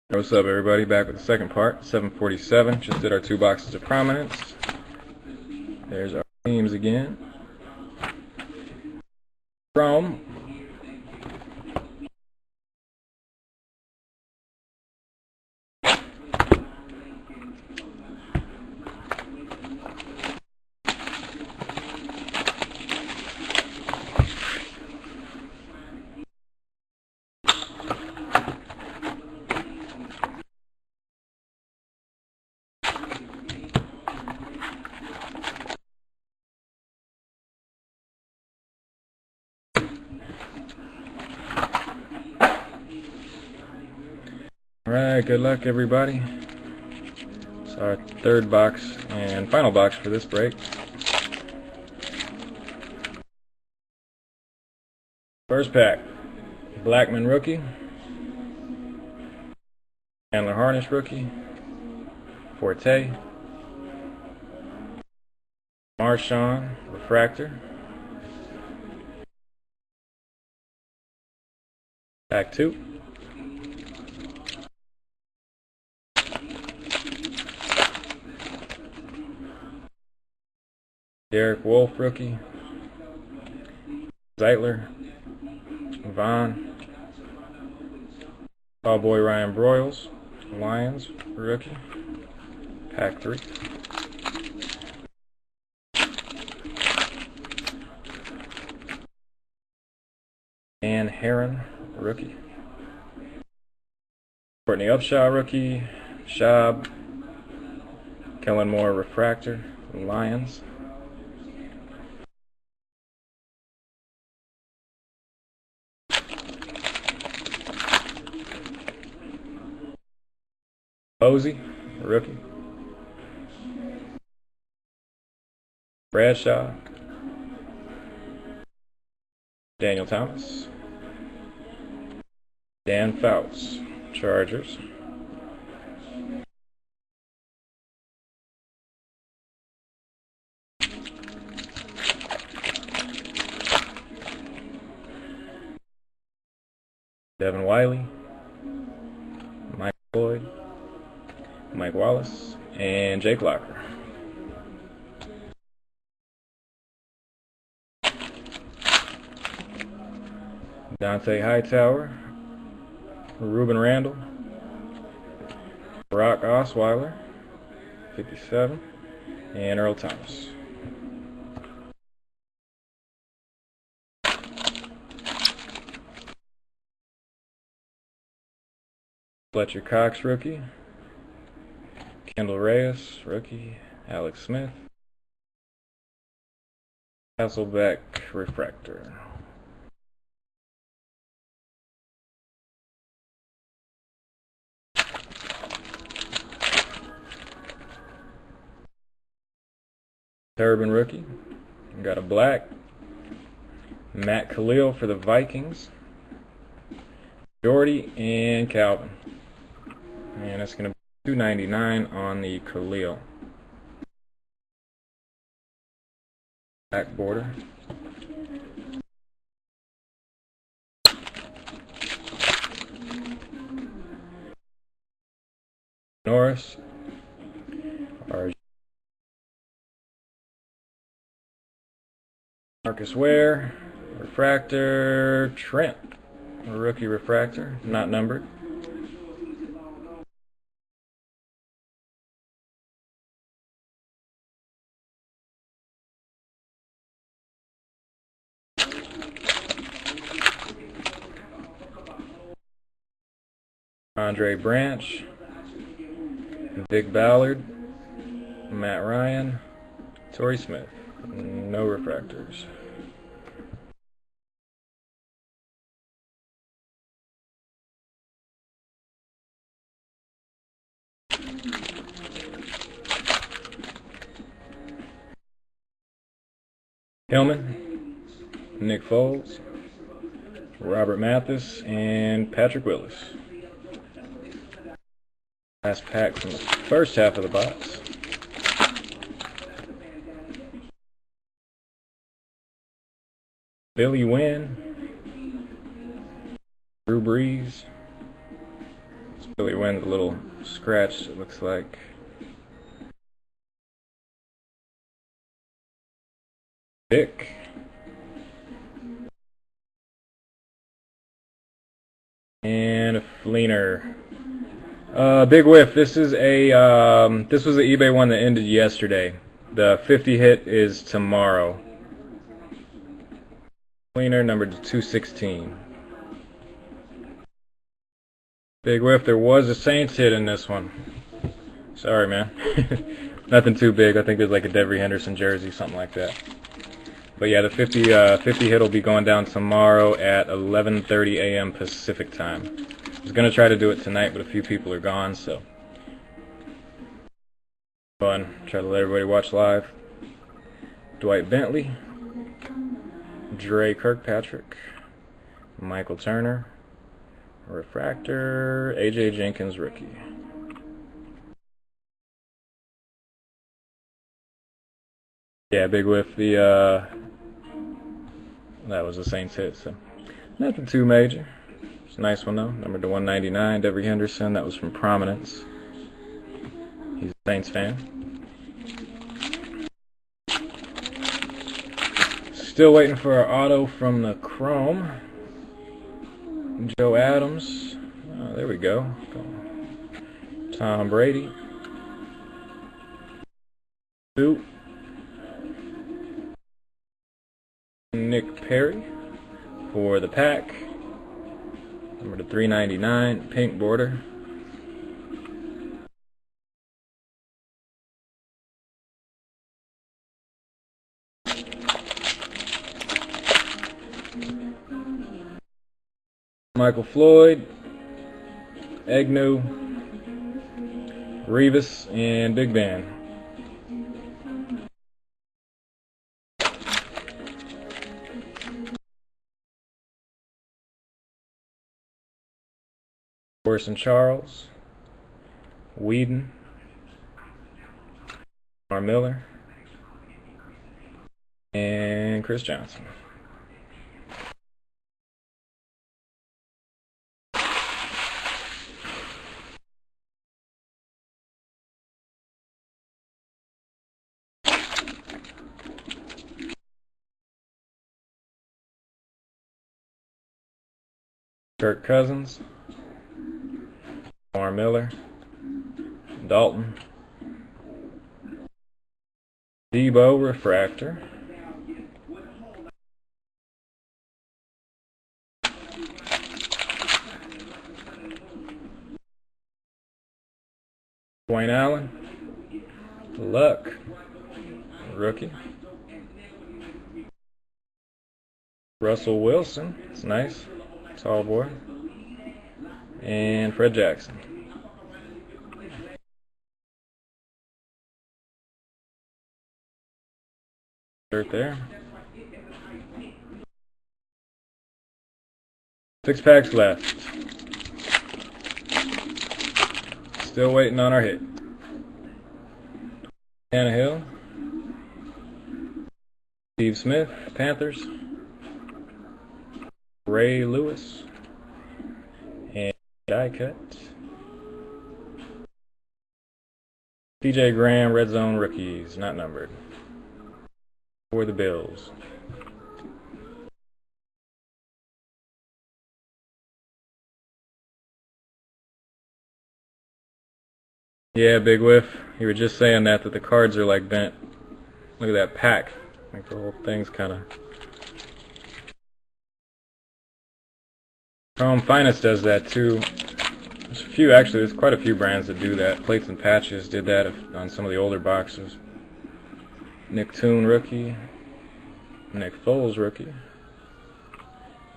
What's up, everybody? Back with the second part, 747. Just did our 2 boxes of Prominence. There's our teams again. Chrome. Alright, good luck, everybody. It's our third box and final box for this break. First pack, Blackman rookie, Handler Harnish rookie, Forte, Marshawn refractor, pack 2. Derek Wolf rookie, Zeitler, Vaughn, Cowboy Ryan Broyles, Lions rookie, pack 3. Dan Heron rookie, Courtney Upshaw rookie, Schaub, Kellen Moore refractor, Lions. Posey, rookie. Bradshaw. Daniel Thomas. Dan Fouts, Chargers. Devin Wiley. Mike Floyd. Mike Wallace, and Jake Locker. Dante Hightower, Ruben Randall, Brock Osweiler, 57, and Earl Thomas. Fletcher Cox, rookie. Kendall Reyes, rookie. Alex Smith. Hasselbeck refractor. Turbin rookie. We got a black. Matt Khalil for the Vikings. Jordy and Calvin. And it's going to be $2.99 on the Khalil. Back border. Norris. Marcus Ware. Refractor. Trent. A rookie refractor. Not numbered. Andre Branch, Vic Ballard, Matt Ryan, Torrey Smith. No refractors. Hillman, Nick Foles, Robert Mathis, and Patrick Willis. Last pack from the first half of the box. Billy Wynn, Drew Brees, Billy Wynn's a little scratched, it looks like. Dick. And a Fleener. Big whiff. This is a this was the eBay one that ended yesterday. The 50 hit is tomorrow. Fleener number 216. Big whiff. There was a Saints hit in this one. Sorry, man. Nothing too big. I think there's like a Devery Henderson jersey, something like that. But yeah, the 50 hit will be going down tomorrow at 11:30 a.m. Pacific time. I was gonna try to do it tonight, but a few people are gone, so fun. Try to let everybody watch live. Dwight Bentley, Dre Kirkpatrick, Michael Turner, refractor, AJ Jenkins rookie. Yeah, big whiff. That was the Saints hit, so nothing too major. It's a nice one though. Number to 199, Devery Henderson. That was from Prominence. He's a Saints fan. Still waiting for our auto from the Chrome. Joe Adams. Oh, there we go. Tom Brady. Two. Nick Perry for the pack. Number to 399, pink border. Michael Floyd, Agnew, Revis, and Big Ben. Orson Charles, Whedon, Mar Miller, and Chris Johnson. Kirk Cousins, Mar Miller, Dalton, Debo refractor, Dwayne Allen, Luck, rookie, Russell Wilson, it's nice, tall boy, and Fred Jackson. Right there. 6 packs left. Still waiting on our hit. Tannehill, Steve Smith, Panthers, Ray Lewis, and die cut. TJ Graham, red zone rookies, not numbered. For the Bills. Yeah, big whiff. You were just saying that the cards are like bent. Look at that pack. Like the whole thing's kind of. Finest does that too. There's a few, actually, there's quite a few brands that do that. Plates and Patches did that on some of the older boxes. Nick Toon rookie, Nick Foles rookie,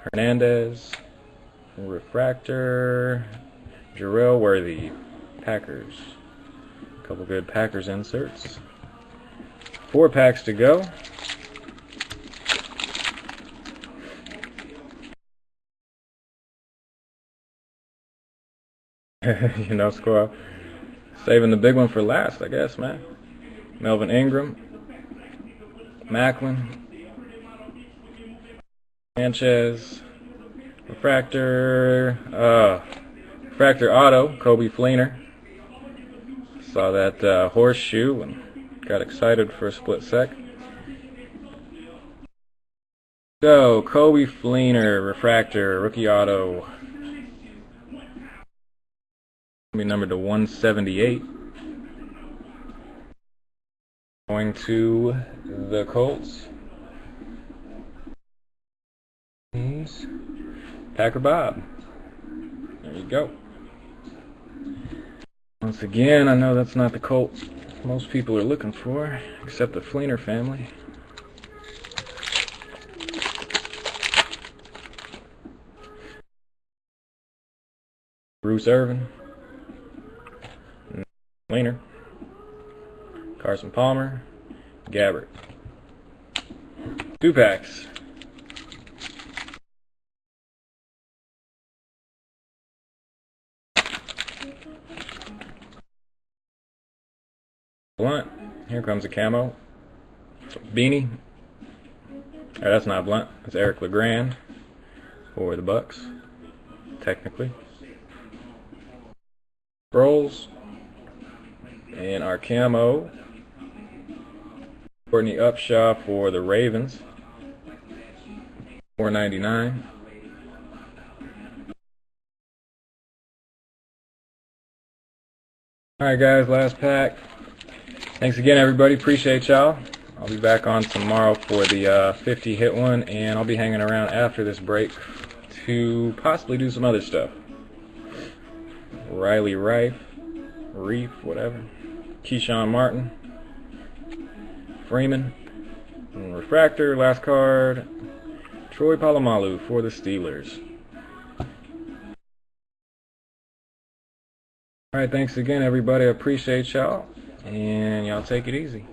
Hernandez, refractor, Jarrell Worthy, Packers. A couple good Packers inserts. 4 packs to go. You know, squirrel. Saving the big one for last, I guess, man. Melvin Ingram, Macklin, Sanchez, refractor, Refractor auto, Kobe Fleener. Saw that horseshoe and got excited for a split sec. So, Kobe Fleener, refractor, rookie auto. Be numbered to 178. Going to the Colts. Packer Bob. There you go. Once again, I know that's not the Colts most people are looking for, except the Fleener family. Bruce Irvin. Fleener. Carson Palmer. Gabbert. 2 packs. Blunt. Here comes a camo. Beanie. Oh, that's not Blunt. That's Eric LeGrand for the Bucks, technically. Sproles. And our camo. Courtney Upshaw for the Ravens. $4.99. Alright guys, last pack. Thanks again everybody, appreciate y'all. I'll be back on tomorrow for the 50 hit one, and I'll be hanging around after this break to possibly do some other stuff. Riley Reif, whatever. Keyshawn Martin. Freeman. And refractor, last card. Troy Polamalu for the Steelers. Alright, thanks again everybody, I appreciate y'all. And y'all take it easy.